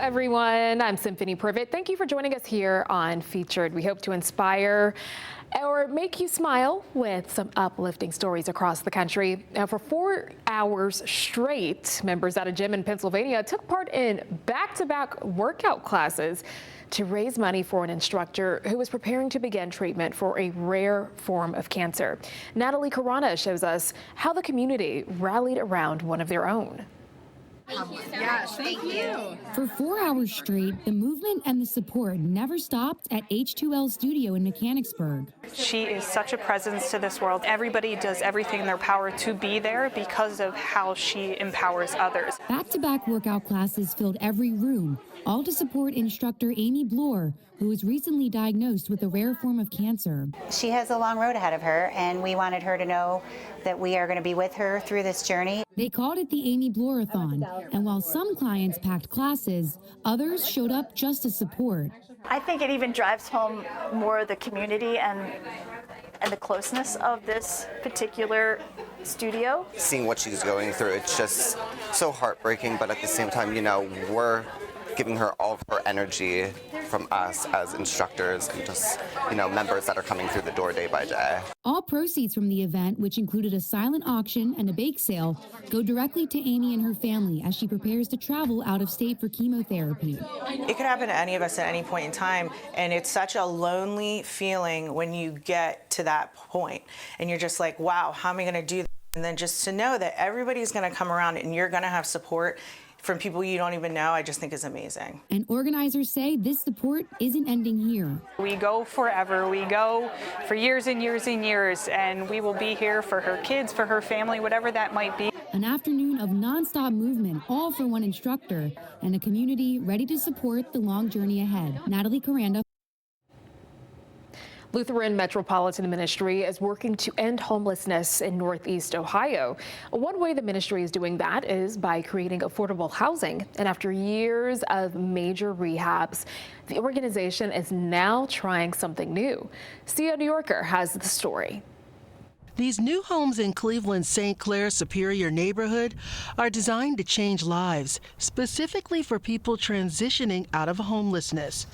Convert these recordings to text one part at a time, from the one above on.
everyone. I'm Symphony Privet. Thank you for joining us here on Featured. We hope to inspire or make you smile with some uplifting stories across the country. Now, for 4 hours straight, members at a gym in Pennsylvania took part in back-to-back workout classes to raise money for an instructor who was preparing to begin treatment for a rare form of cancer. Natalie Carana shows us how the community rallied around one of their own. Yes, thank you. For 4 hours straight, the movement and the support never stopped at H2L Studio in Mechanicsburg. She is such a presence to this world. Everybody does everything in their power to be there because of how she empowers others. Back-to-back workout classes filled every room, all to support instructor Amy Bloor, who was recently diagnosed with a rare form of cancer. She has a long road ahead of her, and we wanted her to know that we are going to be with her through this journey. They called it the Amy Bloor-a-thon, and while some clients packed classes, others showed up just to support. I think it even drives home more the community and the closeness of this particular studio. Seeing what she's going through, it's just so heartbreaking, but at the same time, you know, we're giving her all of her energy from us as instructors and just, you know, members that are coming through the door day by day. All proceeds from the event, which included a silent auction and a bake sale, go directly to Amy and her family as she prepares to travel out of state for chemotherapy. It could happen to any of us at any point in time, and it's such a lonely feeling when you get to that point and you're just like, wow, how am I going to do that? And then just to know that everybody's going to come around and you're going to have support from people you don't even know, I just think is amazing. And organizers say this support isn't ending here. We go forever. We go for years and years and years, and we will be here for her kids, for her family, whatever that might be. An afternoon of nonstop movement, all for one instructor, and a community ready to support the long journey ahead. Natalie Caranda. Lutheran Metropolitan Ministry is working to end homelessness in Northeast Ohio. One way the ministry is doing that is by creating affordable housing. And after years of major rehabs, the organization is now trying something new. Sia New Yorker has the story. These new homes in Cleveland's St. Clair Superior neighborhood are designed to change lives, specifically for people transitioning out of homelessness.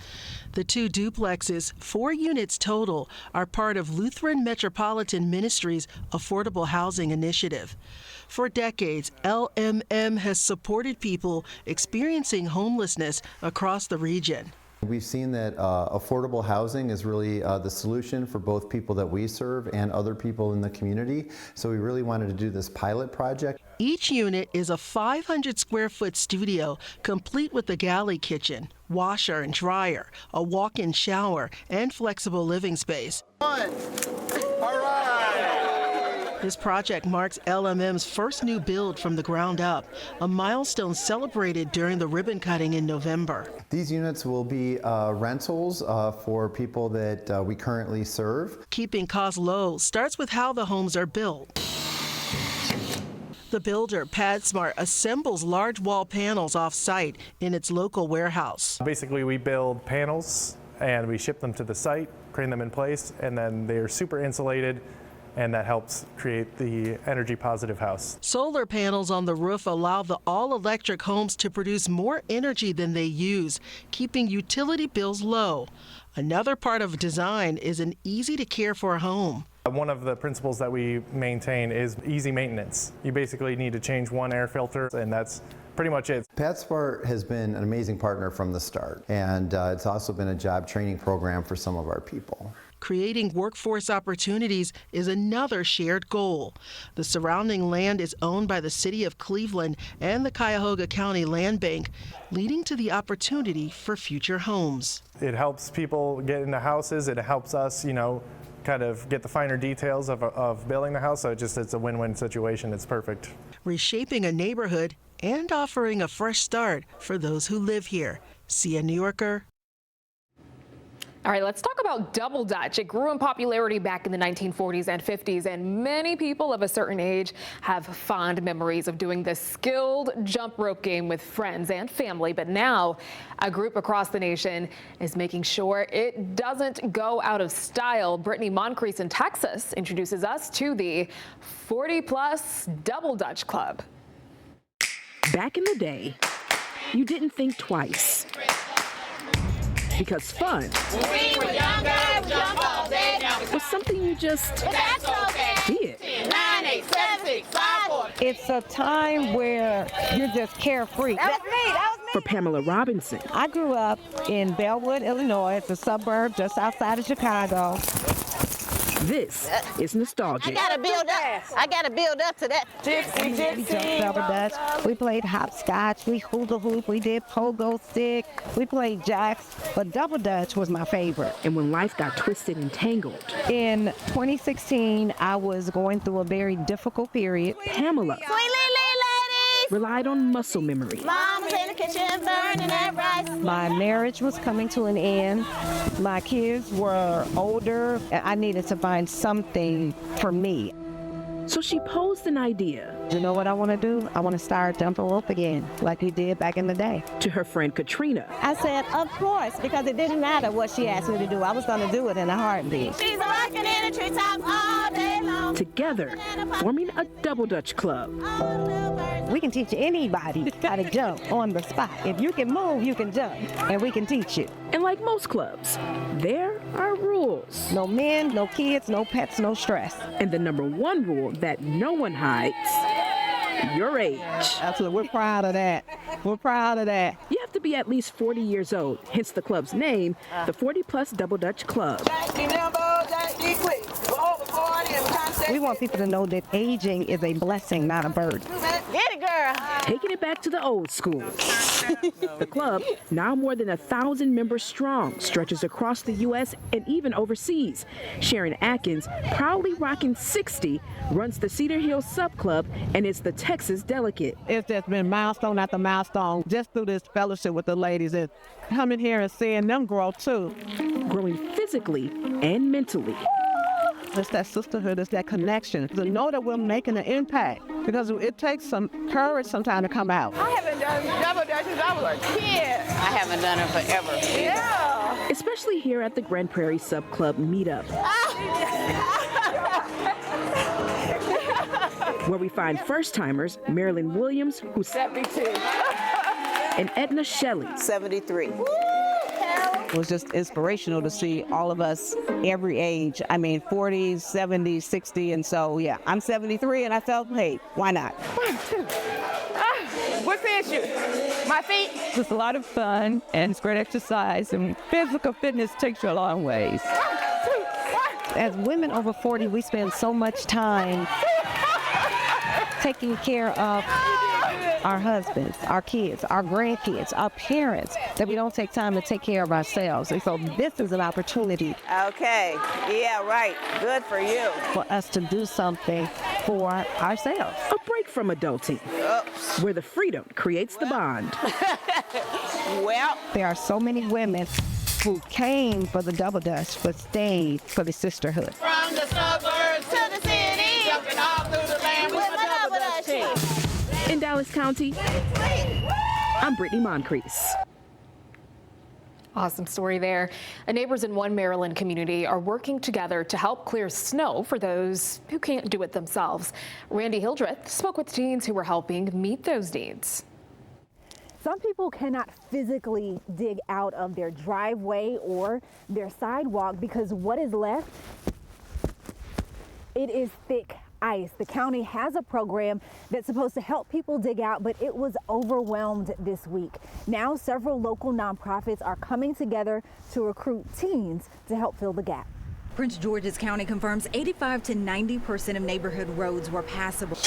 The 2 duplexes, 4 units total, are part of Lutheran Metropolitan Ministry's Affordable Housing Initiative. For decades, LMM has supported people experiencing homelessness across the region. We've seen that affordable housing is really the solution for both people that we serve and other people in the community. So we really wanted to do this pilot project. Each unit is a 500-square-foot studio, complete with a galley kitchen, washer and dryer, a walk-in shower, and flexible living space. All right. This project marks LMM's first new build from the ground up, a milestone celebrated during the ribbon cutting in November. These units will be rentals for people that we currently serve. Keeping costs low starts with how the homes are built. The builder, PadSmart, assembles large wall panels off-site in its local warehouse. Basically, we build panels and we ship them to the site, crane them in place, and then they're super insulated, and that helps create the energy positive house. Solar panels on the roof allow the all-electric homes to produce more energy than they use, keeping utility bills low. Another part of design is an easy-to-care-for home. One of the principles that we maintain is easy maintenance. You basically need to change one air filter, and that's pretty much it. PadSmart has been an amazing partner from the start, and it's also been a job training program for some of our people. Creating workforce opportunities is another shared goal. The surrounding land is owned by the City of Cleveland and the Cuyahoga County Land Bank, leading to the opportunity for future homes. It helps people get into houses. It helps us, you know, kind of get the finer details of building the house. So it's a win-win situation. It's perfect. Reshaping a neighborhood and offering a fresh start for those who live here. Sia New Yorker. All right, let's talk about double dutch. It grew in popularity back in the 1940s and 50s, and many people of a certain age have fond memories of doing this skilled jump rope game with friends and family. But now a group across the nation is making sure it doesn't go out of style. Brittany Moncrief in Texas introduces us to the 40-plus Double Dutch Club. Back in the day, you didn't think twice. Because fun was something you just did. It's a time where you're just carefree. That was me. For Pamela Robinson, I grew up in Bellwood, Illinois. It's a suburb just outside of Chicago. this is nostalgic. I gotta build up to that. We jumped double dutch. We played hopscotch. We hula hoop. We did pogo stick. We played jacks. But double dutch was my favorite. And when life got twisted and tangled. In 2016, I was going through a very difficult period. Pamela relied on muscle memory. Mama's in the kitchen burning that rice. My marriage was coming to an end. My kids were older. I needed to find something for me. So she posed an idea. You know what I want to do? I want to start jumping rope again, like we did back in the day. To her friend Katrina. I said, of course, because it didn't matter what she asked me to do. I was going to do it in a heartbeat. She's working in the treetops all day long. Together, forming a double dutch club. We can teach anybody how to jump on the spot. If you can move, you can jump, and we can teach you. And like most clubs, there are rules. No men, no kids, no pets, no stress. And the number one rule that no one hides, your age. Absolutely, we're proud of that. We're proud of that. You have to be at least 40 years old, hence the club's name, the 40 Plus Double Dutch Club. We want people to know that aging is a blessing, not a burden. Get it, girl. Taking it back to the old school. The club, now more than 1,000 members strong, stretches across the U.S. and even overseas. Sharon Atkins, proudly rocking 60, runs the Cedar Hill Sub Club and is the Texas delegate. It's just been milestone after milestone, just through this fellowship with the ladies and coming here and seeing them grow too. Growing physically and mentally. It's that sisterhood, it's that connection. To know that we're making an impact, because it takes some courage sometimes to come out. I haven't done double dutch since I was a kid. I haven't done it forever. Yeah. Especially here at the Grand Prairie Sub Club meetup. Where we find first-timers Marilyn Williams, who's 72. and Edna Shelley, 73. It was just inspirational to see all of us every age. I mean, 40s, 70s, 60, and so, yeah, I'm 73, and I felt, hey, why not? What's the issue? My feet? It's a lot of fun, and it's great exercise, and physical fitness takes you a long ways. As women over 40, we spend so much time taking care of our husbands, our kids, our grandkids, our parents, that we don't take time to take care of ourselves. And so this is an opportunity. Okay, yeah, right. Good for you. For us to do something for ourselves. A break from adulting, where the freedom creates the bond. Well, there are so many women who came for the double dutch but stayed for the sisterhood. From the suburbs to the city, jumping all through the land with my double dutch team. In Dallas County, I'm Brittany Moncrief. Awesome story there. Neighbors in one Maryland community are working together to help clear snow for those who can't do it themselves. Randy Hildreth spoke with teens who were helping meet those needs. Some people cannot physically dig out of their driveway or their sidewalk because what is left, it is thick ice. The county has a program that's supposed to help people dig out, but it was overwhelmed this week. Now several local nonprofits are coming together to recruit teens to help fill the gap. Prince George's County confirms 85 to 90% of neighborhood roads were passable.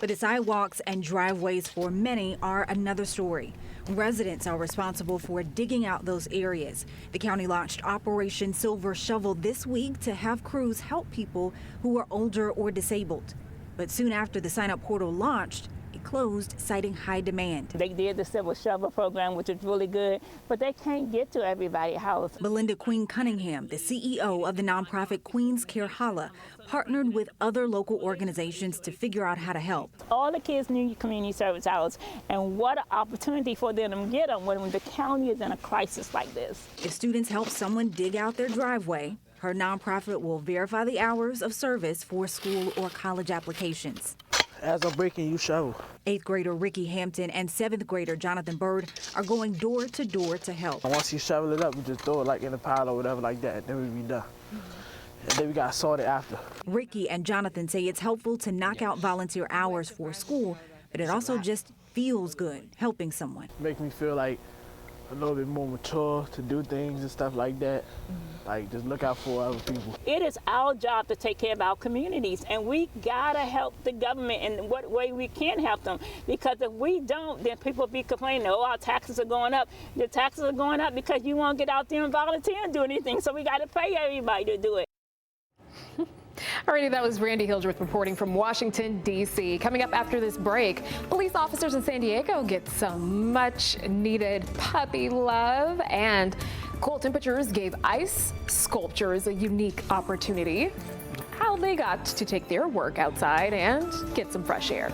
But the sidewalks and driveways for many are another story. Residents are responsible for digging out those areas. The county launched Operation Silver Shovel this week to have crews help people who are older or disabled. But soon after the sign-up portal launched, it closed, citing high demand. They did the Silver Shovel program, which is really good, but they can't get to everybody's house. Belinda Queen Cunningham, the CEO of the nonprofit Queens Care Holla, partnered with other local organizations to figure out how to help. All the kids need community service hours, and what an opportunity for them to get them when the county is in a crisis like this. If students help someone dig out their driveway, her nonprofit will verify the hours of service for school or college applications. As I'm breaking, you shovel. 8th grader Ricky Hampton and 7th grader Jonathan Bird are going door to door to help. And once you shovel it up, we just throw it like in a pile or whatever like that, and then we be done. And then we got to sort it after. Ricky and Jonathan say it's helpful to knock out volunteer hours for school, but it also just feels good helping someone. Make me feel like a little bit more mature to do things and stuff like that. Like just look out for other people. It is our job to take care of our communities, and we gotta help the government in what way we can help them. Because if we don't, then people be complaining, oh, our taxes are going up. The taxes are going up because you won't get out there and volunteer and do anything, so we gotta pay everybody to do it. Alrighty, that was Randy Hildreth reporting from Washington, D.C. Coming up after this break, police officers in San Diego get some much needed puppy love, and cold temperatures gave ice sculptors a unique opportunity. How they got to take their work outside and get some fresh air.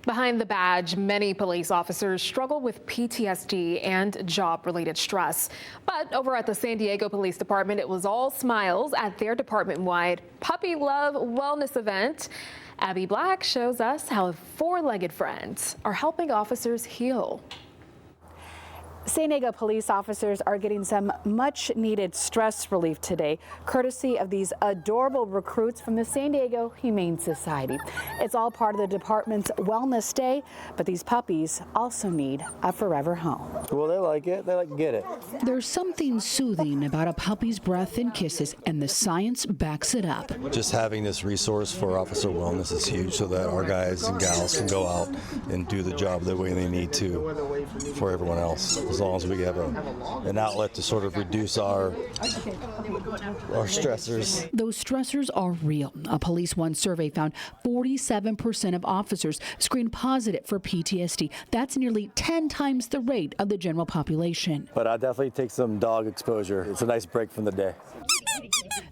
Behind the badge, many police officers struggle with PTSD and job-related stress. But over at the San Diego Police Department, it was all smiles at their department-wide Puppy Love Wellness event. Abby Black shows us how four-legged friends are helping officers heal. San Diego police officers are getting some much needed stress relief today, courtesy of these adorable recruits from the San Diego Humane Society. It's all part of the department's Wellness Day, but these puppies also need a forever home. Well, they like it. They like to get it. There's something soothing about a puppy's breath and kisses, and the science backs it up. Just having this resource for officer wellness is huge so that our guys and gals can go out and do the job the way they need to for everyone else. As long as we have an outlet to sort of reduce our stressors. Those stressors are real. A Police One survey found 47% of officers screened positive for PTSD. That's nearly 10 times the rate of the general population. But I definitely take some dog exposure. It's a nice break from the day.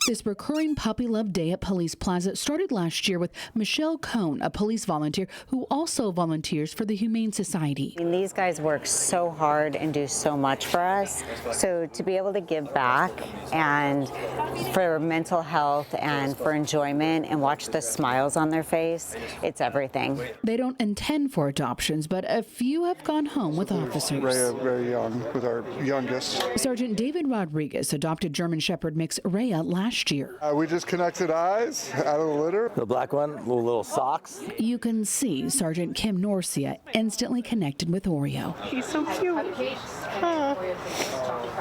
This recurring Puppy Love Day at Police Plaza started last year with Michelle Cohn, a police volunteer who also volunteers for the Humane Society. And these guys work so hard and do so much for us. So to be able to give back and for mental health and for enjoyment and watch the smiles on their face, it's everything. They don't intend for adoptions, but a few have gone home with officers. Rhea, very young, with our youngest. Sergeant David Rodriguez adopted German Shepherd mix Rhea last year. We just connected eyes out of the litter. The black one, little socks. You can see Sergeant Kim Norcia instantly connected with Oreo. He's so cute.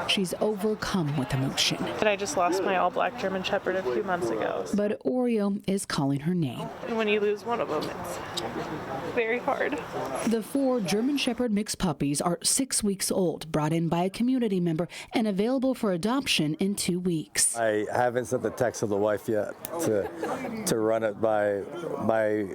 She's overcome with emotion. And I just lost my all-black German Shepherd a few months ago. But Oreo is calling her name. And when you lose one of them, it's very hard. The 4 German Shepherd mixed puppies are 6 weeks old, brought in by a community member, and available for adoption in 2 weeks. I haven't sent the text to the wife yet to run it by my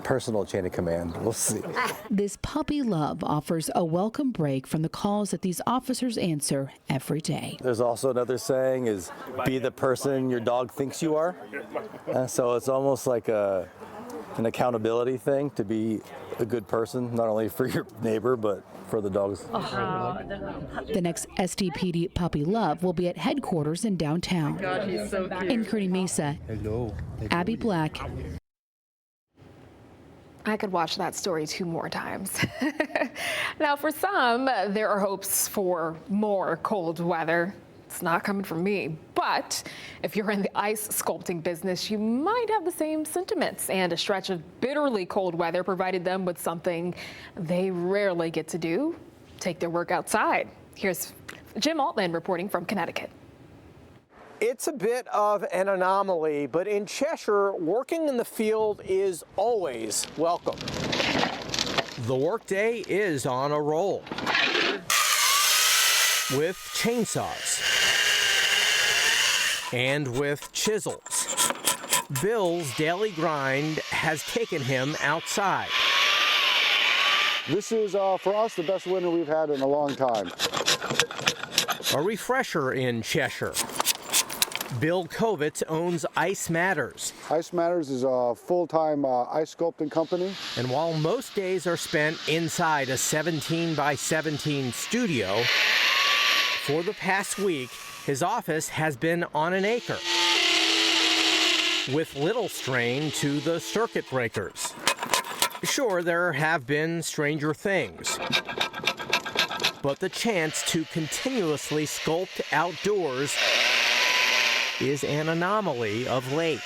personal chain of command. We'll see. This puppy love offers a welcome break from the calls that these officers answer every day. There's also another saying is, be the person your dog thinks you are. So it's almost like an accountability thing to be a good person, not only for your neighbor, but for the dogs. The next SDPD Puppy Love will be at headquarters in downtown. God, he's so cute. In Kearney Mesa, Abby Black. I could watch that story 2 more times. Now, for some, there are hopes for more cold weather. It's not coming from me, but if you're in the ice sculpting business, you might have the same sentiments, and a stretch of bitterly cold weather provided them with something they rarely get to do, take their work outside. Here's Jim Altman reporting from Connecticut. It's a bit of an anomaly, but in Cheshire, working in the field is always welcome. The workday is on a roll with chainsaws and with chisels. Bill's daily grind has taken him outside. This is, for us, the best winter we've had in a long time. A refresher in Cheshire. Bill Kovitz owns Ice Matters. Ice Matters is a full-time ice sculpting company. And while most days are spent inside a 17 by 17 studio, for the past week, his office has been on an acre, with little strain to the circuit breakers. Sure, there have been stranger things, but the chance to continuously sculpt outdoors is an anomaly of late.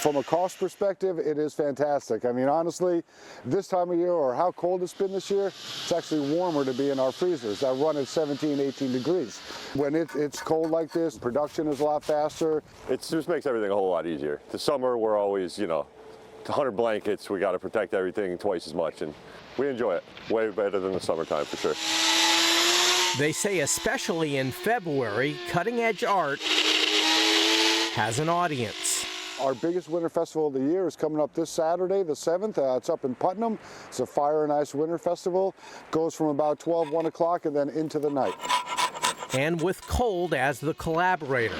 From a cost perspective, it is fantastic. I mean, honestly, this time of year or how cold it's been this year, it's actually warmer to be in our freezers that run at 17, 18 degrees. When it's cold like this, production is a lot faster. It just makes everything a whole lot easier. The summer, we're always, 100 blankets, we got to protect everything twice as much, and we enjoy it way better than the summertime for sure. They say especially in February, cutting-edge art has an audience. Our biggest winter festival of the year is coming up this Saturday, the 7th. It's up in Putnam. It's a Fire and Ice Winter Festival. Goes from about 12, 1 o'clock and then into the night. And with cold as the collaborator.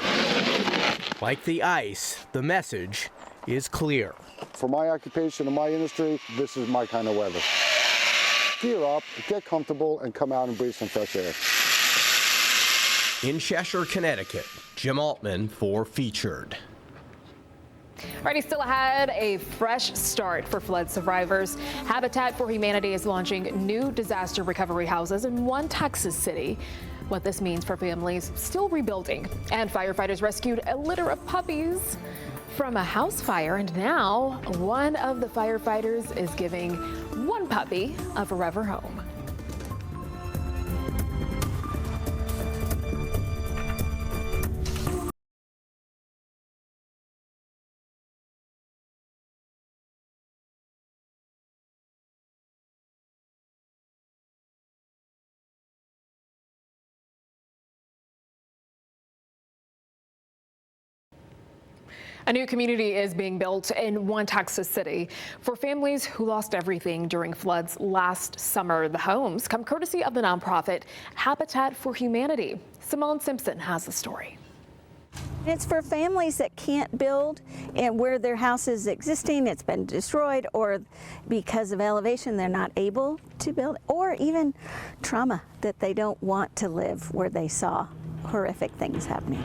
Like the ice, the message is clear. For my occupation and my industry, this is my kind of weather. Gear up, get comfortable, and come out and breathe some fresh air. In Cheshire, Connecticut, Jim Altman for Featured. Alrighty, still ahead, a fresh start for flood survivors. Habitat for Humanity is launching new disaster recovery houses in one Texas city. What this means for families still rebuilding. And firefighters rescued a litter of puppies from a house fire, and now one of the firefighters is giving one puppy a forever home. A new community is being built in one Texas city for families who lost everything during floods last summer. The homes come courtesy of the nonprofit Habitat for Humanity. Simone Simpson has the story. It's for families that can't build and where their house is existing, it's been destroyed, or because of elevation they're not able to build, or even trauma that they don't want to live where they saw horrific things happening.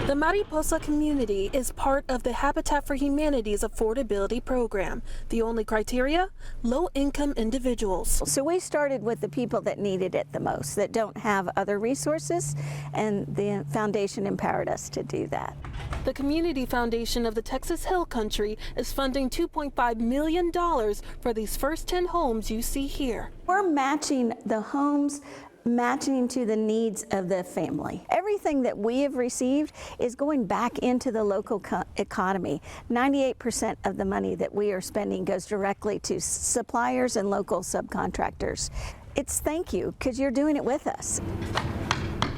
The Mariposa community is part of the Habitat for Humanity's affordability program. The only criteria, low-income individuals. So we started with the people that needed it the most, that don't have other resources, and the foundation empowered us to do that. The Community Foundation of the Texas Hill Country is funding $2.5 million for these first 10 homes you see here. We're matching the homes matching to the needs of the family. Everything that we have received is going back into the local economy. 98% of the money that we are spending goes directly to suppliers and local subcontractors. It's thank you, because you're doing it with us.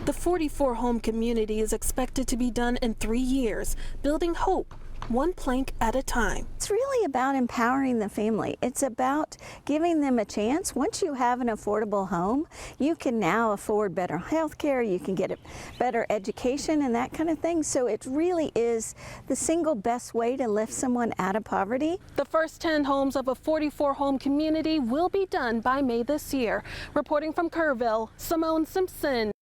The 44-home community is expected to be done in 3 years, building hope, one plank at a time. It's really about empowering the family. It's about giving them a chance. Once you have an affordable home, you can now afford better health care, you can get a better education and that kind of thing. So it really is the single best way to lift someone out of poverty. The first 10 homes of a 44-home community will be done by May this year. Reporting from Kerrville, Simone Simpson.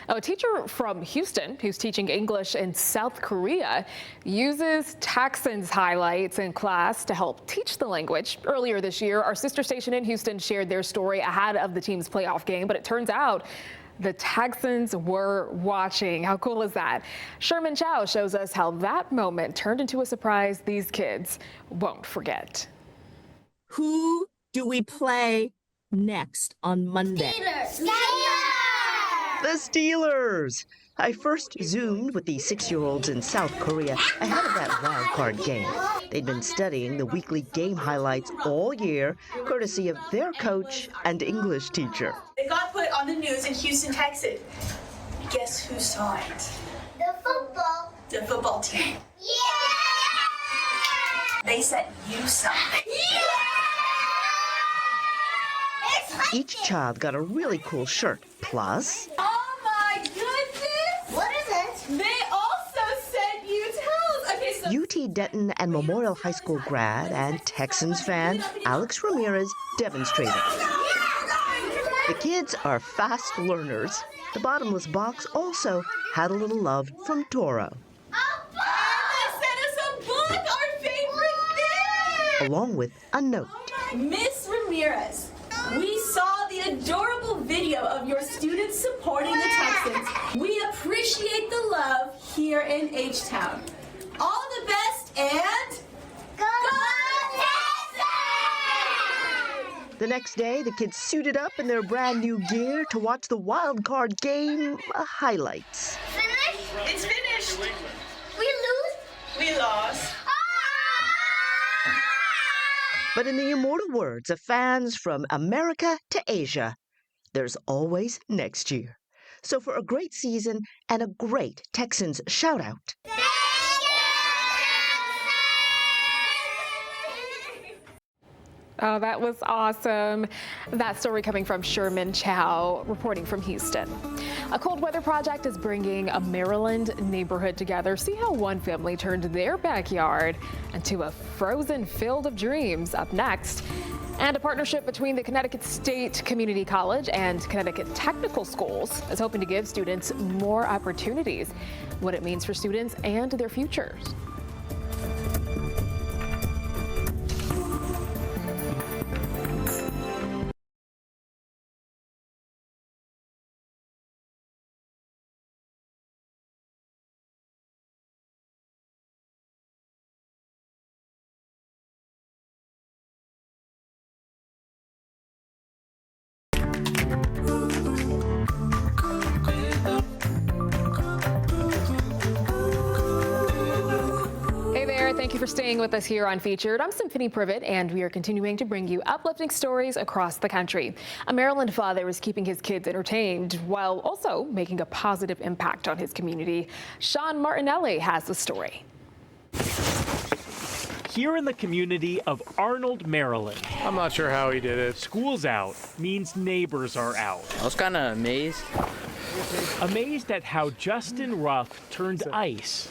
A teacher from Houston who's teaching English in South Korea uses Texans highlights in class to help teach the language. Earlier this year, our sister station in Houston shared their story ahead of the team's playoff game, but it turns out the Texans were watching. How cool is that? Sherman Chow shows us how that moment turned into a surprise these kids won't forget. Who do we play next on Monday? The Steelers! I first Zoomed with the 6-year-olds in South Korea ahead of that wild card game. They'd been studying the weekly game highlights all year, courtesy of their coach and English teacher. It got put on the news in Houston, Texas. Guess who saw it? The football team. Yeah! They said you saw it. Yeah! Each child got a really cool shirt. Plus, Oh my goodness! What is it? They also sent you towels. Okay, so UT Denton and Memorial High School grad and Texans fan Alex Ramirez demonstrated. The kids are fast learners. The bottomless box also had a little love from Toro, along with a note. Miss Ramirez, we saw the adorable video of your students supporting the Texans. We appreciate the love here in H-Town. All the best and go Texans! The next day, the kids suited up in their brand new gear to watch the wild card game highlights. Finished? It's finished. We lose? We lost. But in the immortal words of fans from America to Asia, there's always next year. So for a great season and a great Texans shout-out, Oh, that was awesome. That story coming from Sherman Chow, reporting from Houston. A cold weather project is bringing a Maryland neighborhood together. See how one family turned their backyard into a frozen field of dreams. Up next. And a partnership between the Connecticut State Community College and Connecticut Technical Schools is hoping to give students more opportunities. What it means for students and their futures. Thank you for staying with us here on Featured. I'm Symphony Privet, and we are continuing to bring you uplifting stories across the country. A Maryland father is keeping his kids entertained while also making a positive impact on his community. Sean Martinelli has the story. Here in the community of Arnold, Maryland. I'm not sure how he did it. School's out means neighbors are out. I was kind of amazed. Amazed at how Justin Ruff turned ice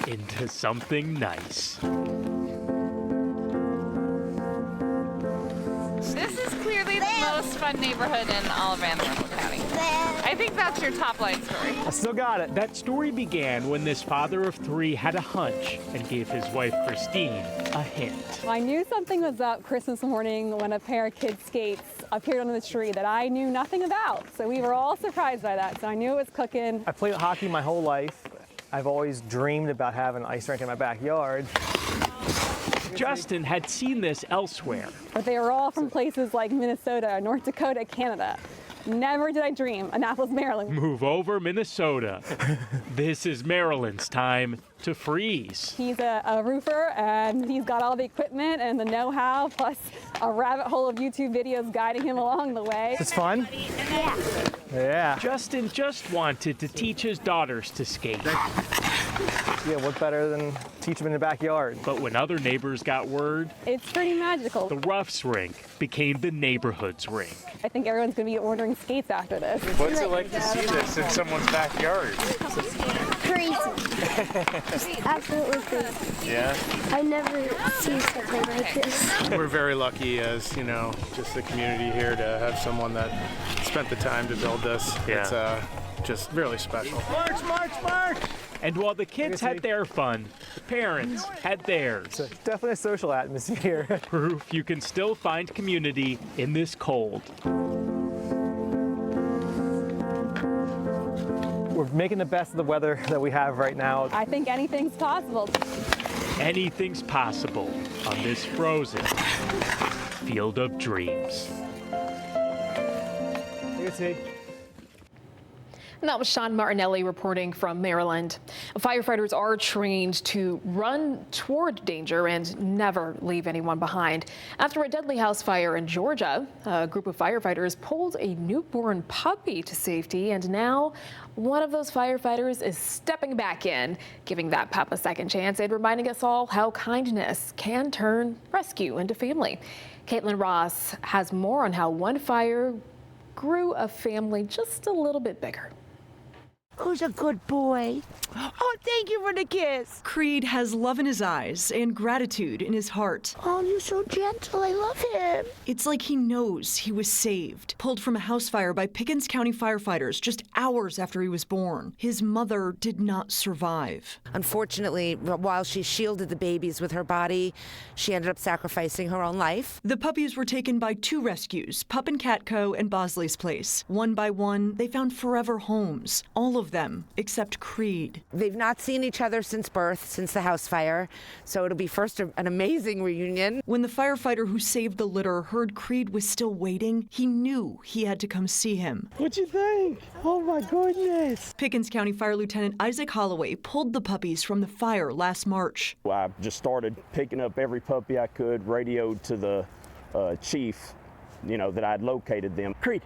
into something nice. This is clearly the most fun neighborhood in all of Anne Arundel County. I think that's your top line story. I still got it. That story began when this father of three had a hunch and gave his wife Christine a hint. I knew something was up Christmas morning when a pair of kids' skates appeared on the tree that I knew nothing about. So we were all surprised by that. So I knew it was cooking. I played hockey my whole life. I've always dreamed about having an ice rink in my backyard. Justin had seen this elsewhere. But they were all from places like Minnesota, North Dakota, Canada. Never did I dream Annapolis, Maryland. Move over, Minnesota. This is Maryland's time to freeze. He's a roofer, and he's got all the equipment and the know-how, plus a rabbit hole of YouTube videos guiding him along the way. It's fun? Yeah. Yeah. Justin just wanted to teach his daughters to skate. Yeah, what better than teach them in the backyard? But when other neighbors got word, it's pretty magical. The Ruff's rink became the neighborhood's rink. I think everyone's going to be ordering skates after this. What's it like to see this in someone's backyard? Crazy. Absolutely crazy. Yeah? I've never seen something like this. We're very lucky as, you know, just the community here to have someone that spent the time to build this. Yeah. It's just really special. March, march, march! And while the kids had their fun, the parents had theirs. It's definitely a social atmosphere. Proof you can still find community in this cold. We're making the best of the weather that we have right now. I think anything's possible. Anything's possible on this frozen field of dreams. And that was Sean Martinelli reporting from Maryland. Firefighters are trained to run toward danger and never leave anyone behind. After a deadly house fire in Georgia, a group of firefighters pulled a newborn puppy to safety, and now one of those firefighters is stepping back in, giving that pup a second chance and reminding us all how kindness can turn rescue into family. Caitlin Ross has more on how one fire grew a family just a little bit bigger. Who's a good boy? Oh, thank you for the kiss. Creed has love in his eyes and gratitude in his heart. Oh, you're so gentle. I love him. It's like he knows he was saved, pulled from a house fire by Pickens County firefighters just hours after he was born. His mother did not survive. Unfortunately, while she shielded the babies with her body, she ended up sacrificing her own life. The puppies were taken by 2 rescues, Pup and Cat Co. and Bosley's Place. One by one, they found forever homes. All of them, except Creed. They've not seen each other since birth, since the house fire, so it'll be first an amazing reunion. When the firefighter who saved the litter heard Creed was still waiting, he knew he had to come see him. What'd you think? Oh my goodness. Pickens County Fire Lieutenant Isaac Holloway pulled the puppies from the fire last March. I just started picking up every puppy I could, radioed to the chief, that I'd located them. Creed.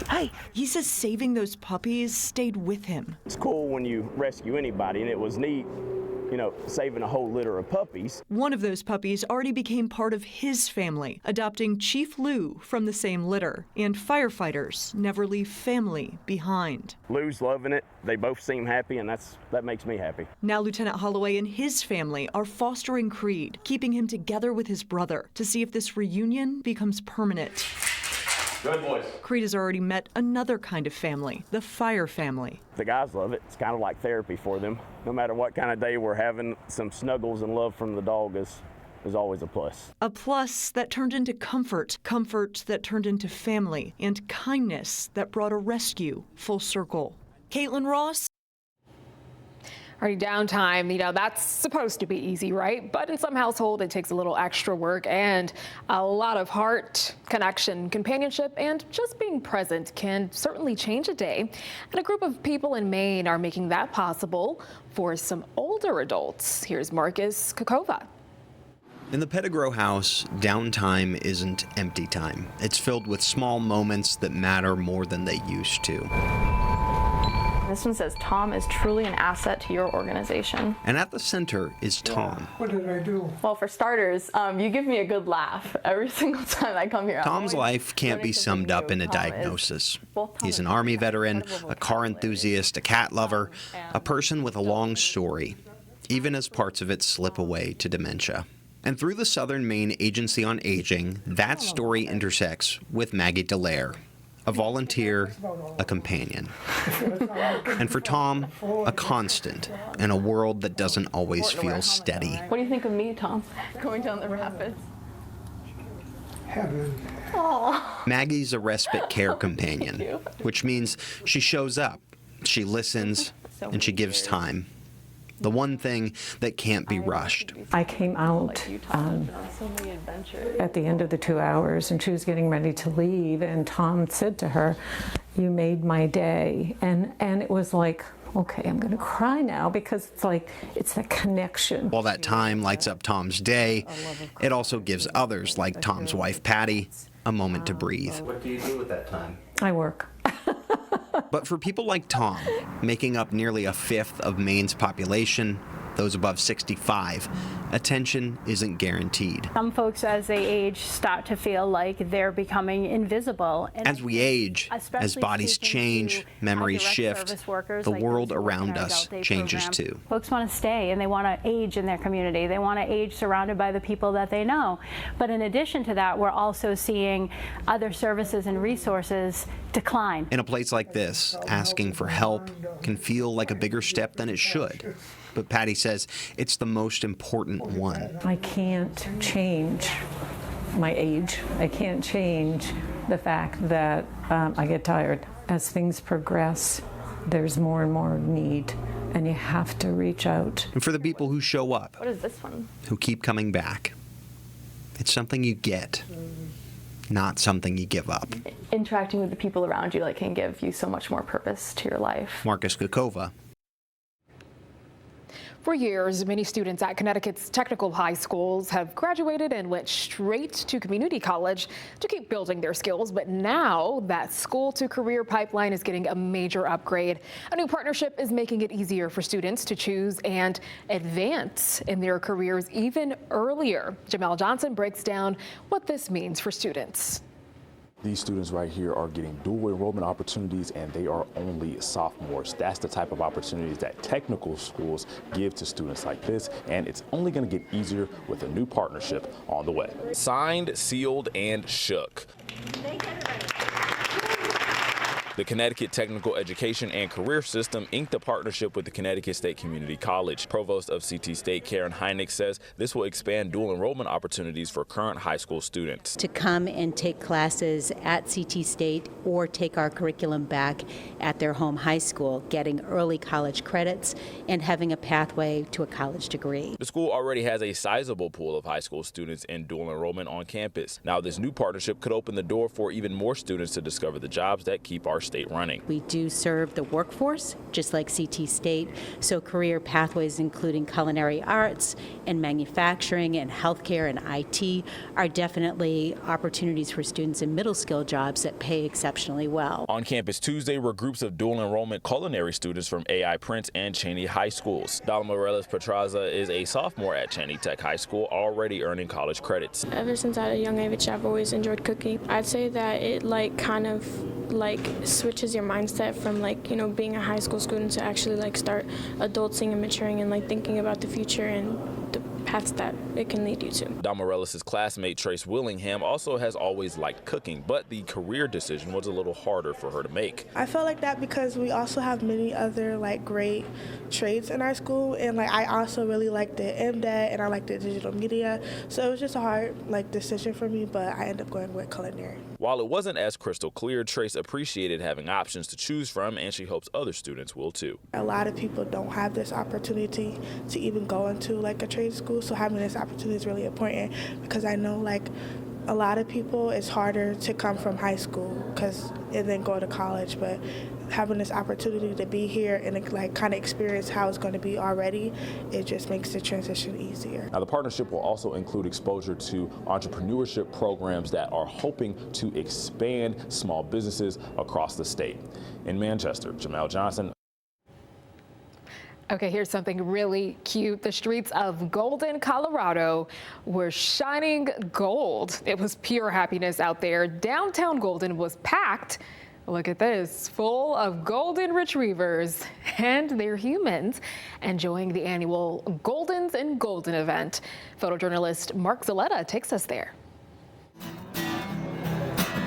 Hey, he says saving those puppies stayed with him. It's cool when you rescue anybody, and it was neat, saving a whole litter of puppies. One of those puppies already became part of his family, adopting Chief Lou from the same litter. And firefighters never leave family behind. Lou's loving it. They both seem happy, and that makes me happy. Now Lieutenant Holloway and his family are fostering Creed, keeping him together with his brother to see if this reunion becomes permanent. Good boys. Creed has already met another kind of family, the fire family. The guys love it. It's kind of like therapy for them. No matter what kind of day we're having, some snuggles and love from the dog is always a plus. A plus that turned into comfort, comfort that turned into family, and kindness that brought a rescue full circle. Caitlin Ross. Already downtime, that's supposed to be easy, right? But in some household, it takes a little extra work and a lot of heart, connection, companionship, and just being present can certainly change a day. And a group of people in Maine are making that possible for some older adults. Here's Marcus Kokova. In the Pettigrew house, downtime isn't empty time. It's filled with small moments that matter more than they used to. This one says, Tom is truly an asset to your organization. And at the center is Tom. What did I do? Well, for starters, you give me a good laugh every single time I come here. Tom's life can't be summed up in a diagnosis. He's an Army veteran, a car enthusiast, a cat lover, a person with a long story, even as parts of it slip away to dementia. And through the Southern Maine Agency on Aging, that story intersects with Maggie Dallaire, a volunteer, a companion. And for Tom, a constant in a world that doesn't always feel steady. What do you think of me, Tom, going down the rapids? Heaven. Aww. Maggie's a respite care companion, which means she shows up, she listens, and she gives time. The one thing that can't be rushed. I came out at the end of the 2 hours, and she was getting ready to leave, and Tom said to her, "You made my day." And it was like, okay, I'm going to cry now, because it's that connection. While that time lights up Tom's day, it also gives others, like Tom's wife, Patty, a moment to breathe. What do you do with that time? I work. But for people like Tom, making up nearly a fifth of Maine's population, those above 65, attention isn't guaranteed. Some folks, as they age, start to feel like they're becoming invisible. And as we age, as bodies change, memories shift, the world around us changes too. Folks want to stay, and they want to age in their community. They want to age surrounded by the people that they know. But in addition to that, we're also seeing other services and resources decline. In a place like this, asking for help can feel like a bigger step than it should. But Patty says it's the most important one. I can't change my age. I can't change the fact that I get tired. As things progress, there's more and more need, and you have to reach out. And for the people who show up, what is this one? Who keep coming back, it's something you get, not something you give up. Interacting with the people around you can give you so much more purpose to your life. Marcus Kokova. For years, many students at Connecticut's technical high schools have graduated and went straight to community college to keep building their skills. But now that school to career pipeline is getting a major upgrade. A new partnership is making it easier for students to choose and advance in their careers even earlier. Jamel Johnson breaks down what this means for students. These students right here are getting dual enrollment opportunities, and they are only sophomores. That's the type of opportunities that technical schools give to students like this, and it's only going to get easier with a new partnership on the way. Signed, sealed, and shook. The Connecticut Technical Education and Career System inked a partnership with the Connecticut State Community College. Provost of CT State Karen Heineck says this will expand dual enrollment opportunities for current high school students. To come and take classes at CT State or take our curriculum back at their home high school, getting early college credits and having a pathway to a college degree. The school already has a sizable pool of high school students in dual enrollment on campus. Now this new partnership could open the door for even more students to discover the jobs that keep our state running. We do serve the workforce, just like CT State, so career pathways including culinary arts and manufacturing and healthcare and IT are definitely opportunities for students in middle skill jobs that pay exceptionally well. On campus Tuesday were groups of dual enrollment culinary students from AI Prince and Cheney High Schools. Donna Morales-Petraza is a sophomore at Cheney Tech High School, already earning college credits. Ever since at a young age, I've always enjoyed cooking. I'd say that it kind of switches your mindset from being a high school student to actually start adulting and maturing and thinking about the future and the paths that it can lead you to. Don Morales' classmate Trace Willingham also has always liked cooking, but the career decision was a little harder for her to make. I felt like that because we also have many other great trades in our school, and I also really liked the MDET and I liked the digital media, so it was just a hard decision for me, but I ended up going with culinary. While it wasn't as crystal clear, Trace appreciated having options to choose from, and she hopes other students will too. A lot of people don't have this opportunity to even go into a trade school, so having this opportunity is really important because I know a lot of people, it's harder to come from high school and then go to college, but having this opportunity to be here and kind of experience how it's going to be already, it just makes the transition easier. Now the partnership will also include exposure to entrepreneurship programs that are hoping to expand small businesses across the state. In Manchester, Jamel Johnson. Okay, here's something really cute. The streets of Golden, Colorado were shining gold. It was pure happiness out there. Downtown Golden was packed. Look at this, full of golden retrievers and their humans enjoying the annual Goldens and Golden event. Photojournalist Mark Zaletta takes us there.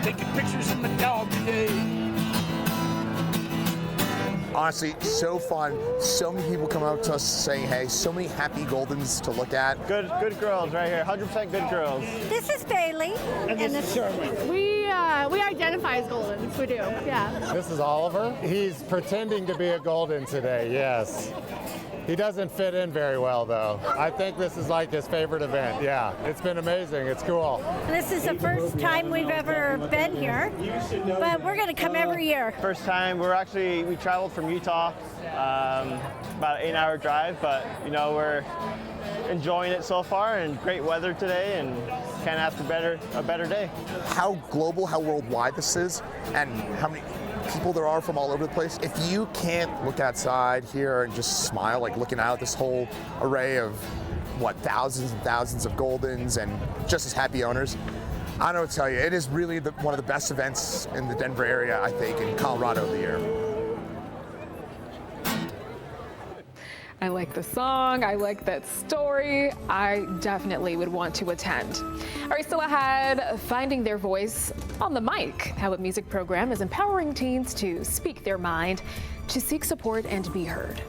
Taking pictures of my dog today. Honestly, so fun. So many people come up to us saying, hey, so many happy Goldens to look at. Good girls right here, 100% good girls. This is Bailey. And this is Sherman. We identify as Goldens, we do, yeah. This is Oliver. He's pretending to be a Golden today, yes. He doesn't fit in very well, though. I think this is his favorite event. Yeah, it's been amazing. It's cool. This is the first time we've ever been here, but we're going to come every year. First time. We traveled from Utah, about an 8-hour drive, but we're enjoying it so far, and great weather today, and can't ask for a better day. How global, how worldwide this is, and how many people there are from all over the place. If you can't look outside here and just smile, looking out at this whole array of thousands and thousands of Goldens and just as happy owners, I don't know what to tell you. It is really one of the best events in the Denver area, I think, in Colorado of the year. I like the song, I like that story. I definitely would want to attend. All right, still ahead, finding their voice on the mic. How a music program is empowering teens to speak their mind, to seek support and be heard.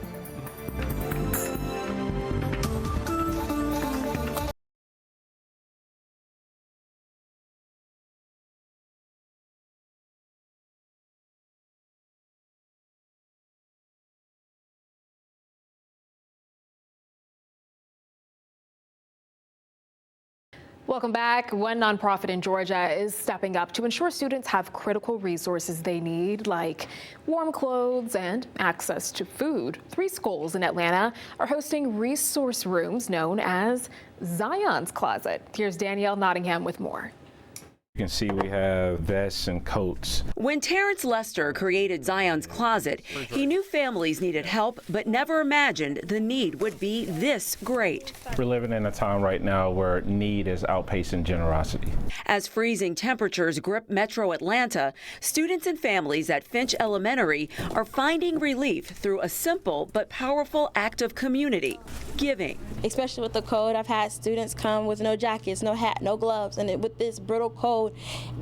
Welcome back. One nonprofit in Georgia is stepping up to ensure students have critical resources they need, like warm clothes and access to food. 3 schools in Atlanta are hosting resource rooms known as Zion's Closet. Here's Danielle Nottingham with more. You can see we have vests and coats. When Terrence Lester created Zion's Closet, he knew families needed help, but never imagined the need would be this great. We're living in a time right now where need is outpacing generosity. As freezing temperatures grip Metro Atlanta, students and families at Finch Elementary are finding relief through a simple but powerful act of community, giving. Especially with the cold, I've had students come with no jackets, no hat, no gloves, and with this brutal cold,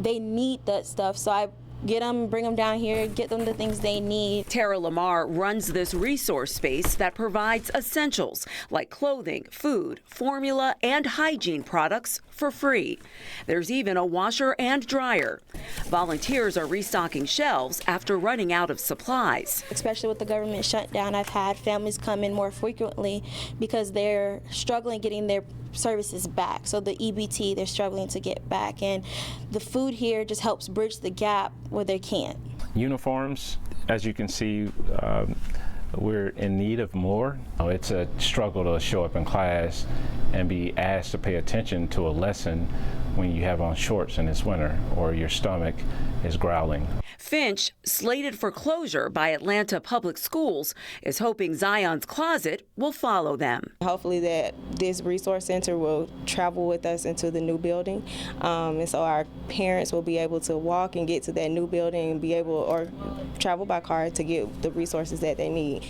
they need that stuff. So I get them, bring them down here, get them the things they need. Tara Lamar runs this resource space that provides essentials like clothing, food, formula, and hygiene products for free. There's even a washer and dryer. Volunteers are restocking shelves after running out of supplies. Especially with the government shutdown, I've had families come in more frequently because they're struggling getting their services back. So the EBT, they're struggling to get back, and the food here just helps bridge the gap where they can't. Uniforms, as you can see, we're in need of more. It's a struggle to show up in class and be asked to pay attention to a lesson when you have on shorts in this winter or your stomach is growling. Finch, slated for closure by Atlanta Public Schools, is hoping Zion's Closet will follow them. Hopefully that this resource center will travel with us into the new building, and so our parents will be able to walk and get to that new building and be able, or travel by car to get the resources that they need.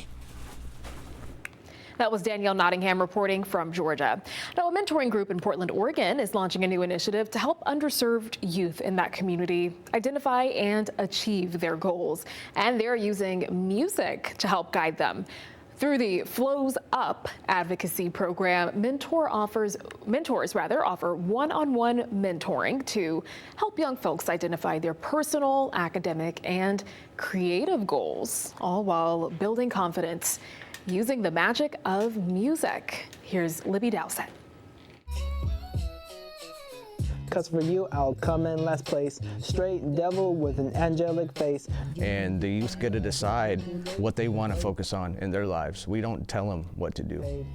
That was Danielle Nottingham reporting from Georgia. Now, a mentoring group in Portland, Oregon is launching a new initiative to help underserved youth in that community identify and achieve their goals. And they're using music to help guide them. Through the Flows Up advocacy program, mentors offer one-on-one mentoring to help young folks identify their personal, academic, and creative goals, all while building confidence using the magic of music. Here's Libby Dowsett. Cause for you, I'll come in last place, straight devil with an angelic face. And the youth get to decide what they want to focus on in their lives. We don't tell them what to do.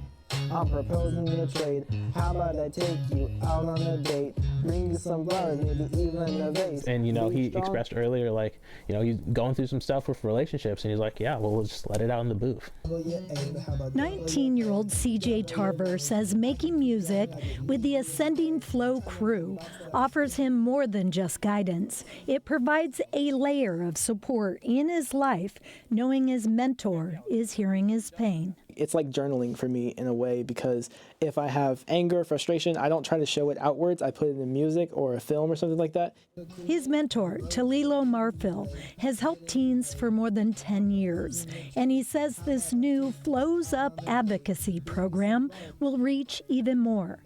I'm proposing a trade. How about I take you out on a date? Bring you some flowers, maybe even a vase. And he expressed earlier, like, he's going through some stuff with relationships, and he's like, yeah, well, we'll just let it out in the booth. 19-year-old CJ Tarver says making music with the Ascending Flow crew offers him more than just guidance. It provides a layer of support in his life, knowing his mentor is hearing his pain. It's like journaling for me in a way, because if I have anger or frustration, I don't try to show it outwards. I put it in music or a film or something like that. His mentor, Talilo Marfil, has helped teens for more than 10 years. And he says this new Flows Up advocacy program will reach even more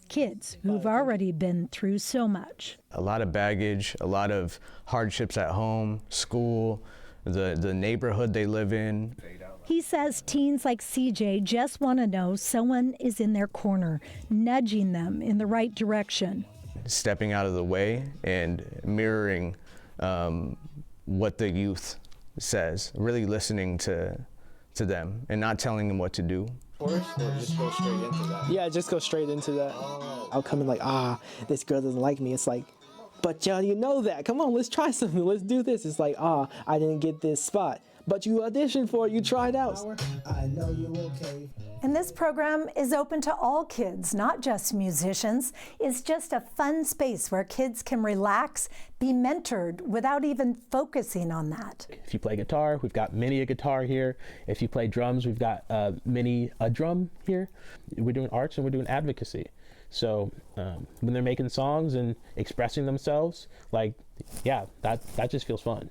kids who've already been through so much. A lot of baggage, a lot of hardships at home, school, the neighborhood they live in. He says teens like CJ just want to know someone is in their corner, nudging them in the right direction. Stepping out of the way and mirroring what the youth says, really listening to them and not telling them what to do. Or just go straight into that? Yeah, just go straight into that. I'll come in like, this girl doesn't like me. It's like, but y'all, you know that. Come on, let's try something. Let's do this. It's like, I didn't get this spot. But you auditioned for it, you tried out. I know you okay. And this program is open to all kids, not just musicians. It's just a fun space where kids can relax, be mentored without even focusing on that. If you play guitar, we've got many a guitar here. If you play drums, we've got many a drum here. We're doing arts and we're doing advocacy. So when they're making songs and expressing themselves, that just feels fun.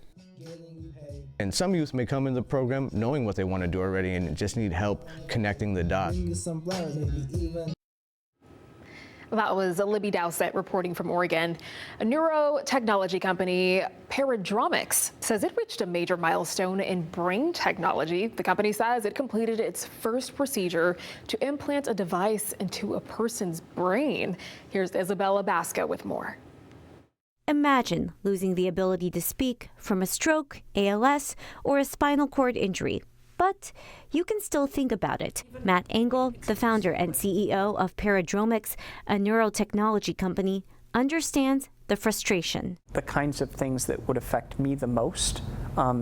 And some youth may come in the program knowing what they want to do already and just need help connecting the dots. That was Libby Dowsett reporting from Oregon. A neurotechnology company, Paradromics, says it reached a major milestone in brain technology. The company says it completed its first procedure to implant a device into a person's brain. Here's Isabella Basco with more. Imagine losing the ability to speak from a stroke, ALS, or a spinal cord injury. But you can still think about it. Matt Engel, the founder and CEO of Paradromics, a neurotechnology company, understands the frustration. The kinds of things that would affect me the most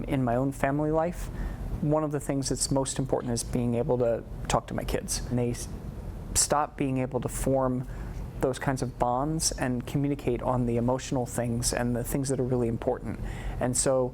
in my own family life, one of the things that's most important is being able to talk to my kids. And they stop being able to form those kinds of bonds and communicate on the emotional things and the things that are really important. And so,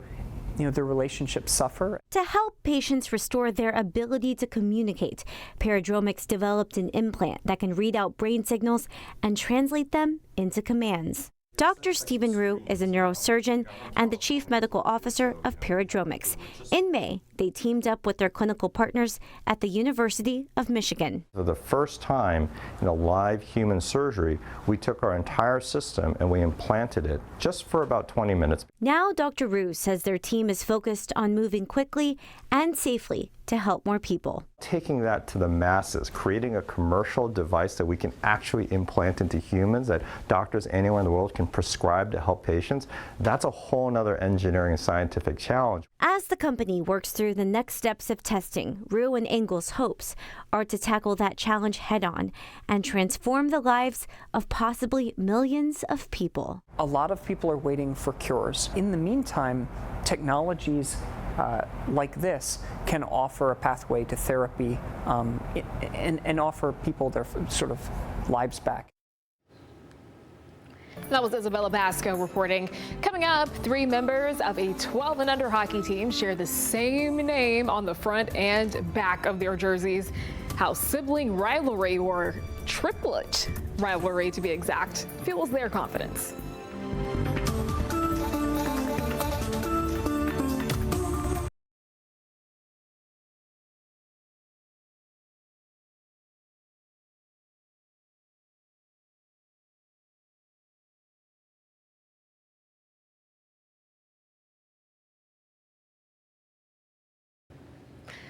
their relationships suffer. To help patients restore their ability to communicate, Paradromics developed an implant that can read out brain signals and translate them into commands. Dr. Stephen Rue is a neurosurgeon and the chief medical officer of Paradromics. In May, they teamed up with their clinical partners at the University of Michigan. For the first time in a live human surgery, we took our entire system and we implanted it just for about 20 minutes. Now, Dr. Rue says their team is focused on moving quickly and safely to help more people. Taking that to the masses, creating a commercial device that we can actually implant into humans that doctors anywhere in the world can prescribe to help patients, that's a whole nother engineering and scientific challenge. As the company works through the next steps of testing, Rue and Engel's hopes are to tackle that challenge head-on and transform the lives of possibly millions of people. A lot of people are waiting for cures. In the meantime, technologies like this can offer a pathway to therapy and offer people their sort of lives back. That was Isabella Basco reporting. Coming up, 3 members of a 12 and under hockey team share the same name on the front and back of their jerseys. How sibling rivalry, or triplet rivalry to be exact, fuels their confidence.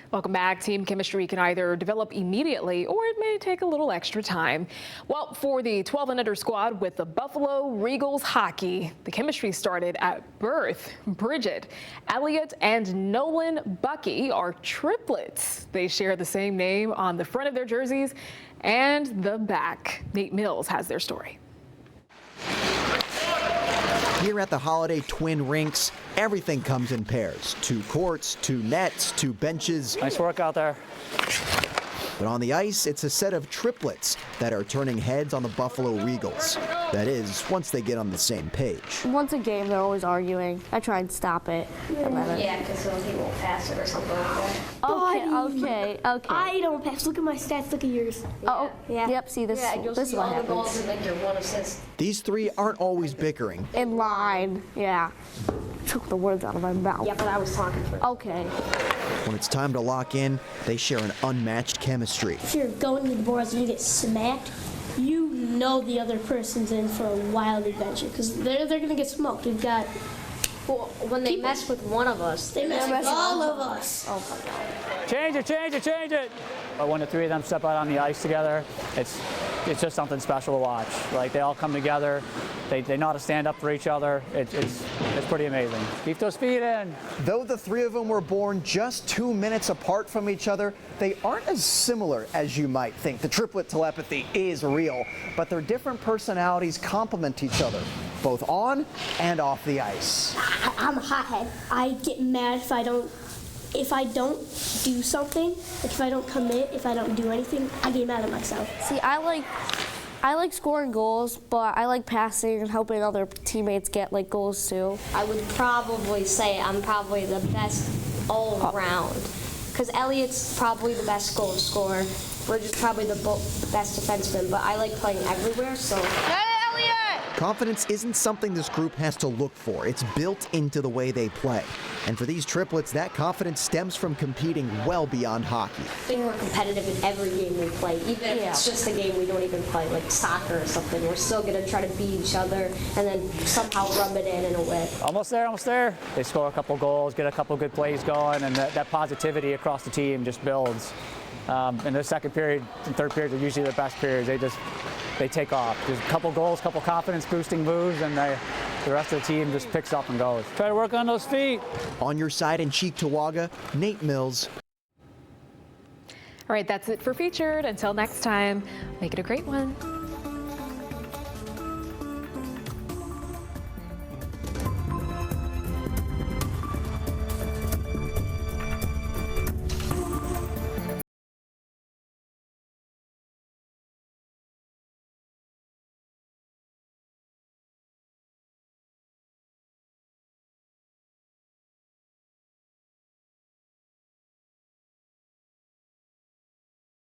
Welcome back. Team chemistry can either develop immediately or it may take a little extra time. Well, for the 12 and under squad with the Buffalo Regals hockey, the chemistry started at birth. Bridget, Elliot, and Nolan Bucky are triplets. They share the same name on the front of their jerseys and the back. Nate Mills has their story. Here at the Holiday Twin Rinks, everything comes in pairs. 2 courts, 2 nets, 2 benches. Nice work out there. But on the ice, it's a set of triplets that are turning heads on the Buffalo Regals. That is, once they get on the same page. Once a game, they're always arguing. I try and stop it. Yeah, because he won't pass it or something like that. Okay. I don't pass. Look at my stats. Look at yours. Oh, yeah. Yep, see, this is what happens. Goals and like your 1 assist. These 3 aren't always bickering. In line, yeah. Took the words out of my mouth. Yeah, but I was talking first. Okay. When it's time to lock in, they share an unmatched chemistry. If you're going to the boards and you get smacked, you know the other person's in for a wild adventure because they're going to get smoked. We've got. Well, when they mess with one of us, they mess with all of us. Oh my God. Change it. When the 3 of them step out on the ice together, it's just something special to watch. Like, they all come together, they know how to stand up for each other. It's pretty amazing. Keep those feet in. Though the 3 of them were born just 2 minutes apart from each other, they aren't as similar as you might think. The triplet telepathy is real, but their different personalities complement each other, both on and off the ice. I'm a hothead. I get mad if I don't do something, if I don't commit, if I don't do anything, I get mad at myself. See, I like scoring goals, but I like passing and helping other teammates get like goals too. I would probably say I'm probably the best all around, because Elliot's probably the best goal scorer. Bridget's probably the best defenseman, but I like playing everywhere. So. Hey, Elliot! Confidence isn't something this group has to look for. It's built into the way they play. And for these triplets, that confidence stems from competing well beyond hockey. We're competitive in every game we play, even if it's just a game we don't even play, like soccer or something. We're still going to try to beat each other and then somehow rub it in a way. Almost there, almost there. They score a couple goals, get a couple good plays going, and that positivity across the team just builds. And the second period and third period are usually the best periods. They take off. There's a couple goals, couple confidence-boosting moves, and the rest of the team just picks up and goes. Try to work on those feet. On your side in Cheektowaga, Nate Mills. All right, that's it for Featured. Until next time, make it a great one.